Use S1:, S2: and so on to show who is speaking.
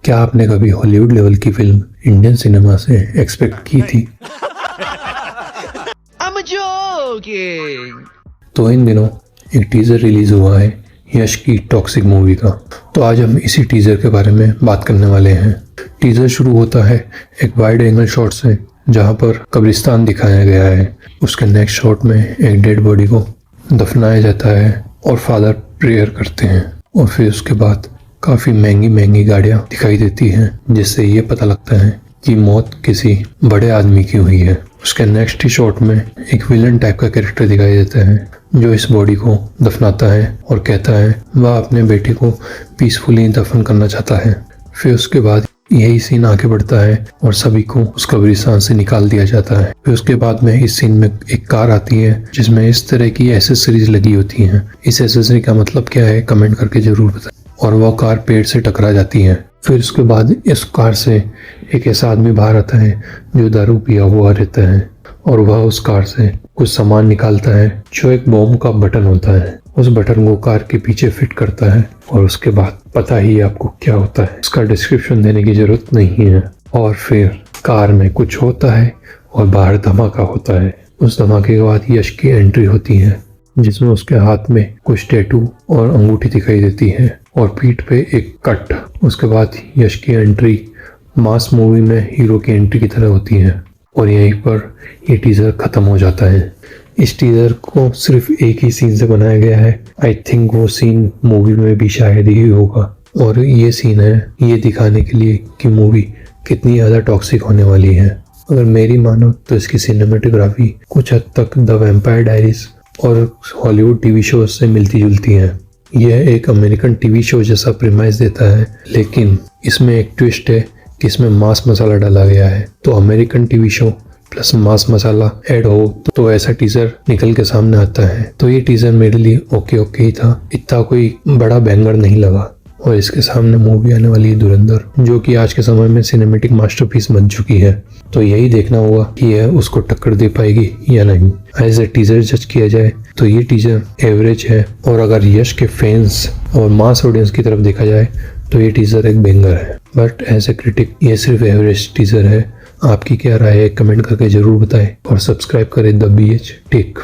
S1: क्या आपने कभी हॉलीवुड लेवल की फिल्म इंडियन सिनेमा से एक्सपेक्ट की थी?
S2: I'm joking.
S1: तो इन दिनों एक टीजर रिलीज हुआ है यश की टॉक्सिक मूवी का। तो आज हम इसी टीजर के बारे में बात करने वाले हैं। टीजर शुरू होता है एक वाइड एंगल शॉट से, जहां पर कब्रिस्तान दिखाया गया है। उसके नेक्स्ट शॉट में एक डेड बॉडी को दफनाया जाता है और फादर प्रेयर करते हैं। और फिर उसके बाद काफी महंगी गाड़ियां दिखाई देती हैं, जिससे ये पता लगता है कि मौत किसी बड़े आदमी की हुई है। उसके नेक्स्ट ही शॉट में एक विलन टाइप का कैरेक्टर दिखाई देता है, जो इस बॉडी को दफनाता है और कहता है वह अपने बेटे को पीसफुली दफन करना चाहता है। फिर उसके बाद यही सीन आगे बढ़ता है और सभी को उस कब्रिस्तान से निकाल दिया जाता है। फिर उसके बाद में इस सीन में एक कार आती है जिसमें इस तरह की एसेसरीज लगी होती हैं। इस एसेसरी का मतलब क्या है कमेंट करके जरूर बताएं। और वह कार पेड़ से टकरा जाती है। फिर उसके बाद इस कार से एक ऐसा आदमी बाहर आता है जो दारू पिया हुआ रहता है, और वह उस कार से कुछ सामान निकालता है जो एक बॉम्ब का बटन होता है। उस बटन को कार के पीछे फिट करता है और उसके बाद पता ही आपको क्या होता है, उसका डिस्क्रिप्शन देने की जरूरत नहीं है। और फिर कार में कुछ होता है और बाहर धमाका होता है। उस धमाके के बाद यश की एंट्री होती है, जिसमें उसके हाथ में कुछ टैटू और अंगूठी दिखाई देती है और पीठ पे एक कट। उसके बाद यश की एंट्री मास मूवी में हीरो की एंट्री की तरह होती है और यहीं पर ये टीजर खत्म हो जाता है। इस टीजर को सिर्फ एक ही सीन से बनाया गया है। आई थिंक वो सीन मूवी में भी शायद ही होगा, और ये सीन है ये दिखाने के लिए कि मूवी कितनी ज़्यादा टॉक्सिक होने वाली है। अगर मेरी मानो तो इसकी सिनेमेटोग्राफी कुछ हद तक द वैम्पायर डायरीज और हॉलीवुड टीवी शो से मिलती जुलती है। यह एक अमेरिकन टीवी शो जैसा प्रीमाइस देता है, लेकिन इसमें एक ट्विस्ट है कि इसमें मांस मसाला डाला गया है। तो अमेरिकन टीवी शो प्लस मांस मसाला ऐड हो तो ऐसा टीजर निकल के सामने आता है। तो ये टीजर मेरे लिए ओके ही था, इतना कोई बड़ा बैंगर नहीं लगा। और इसके सामने मूवी आने वाली है धुरंधर, जो कि आज के समय में सिनेमेटिक मास्टरपीस बन चुकी है। तो यही देखना होगा कि यह उसको टक्कर दे पाएगी या नहीं। एज ए टीजर जज किया जाए तो ये टीजर एवरेज है, और अगर यश के फैंस और मास ऑडियंस की तरफ देखा जाए तो ये टीजर एक बेंगर है। बट एज ए क्रिटिक ये सिर्फ एवरेज टीजर है। आपकी क्या राय है कमेंट करके जरूर बताएं और सब्सक्राइब करें द BH टेक।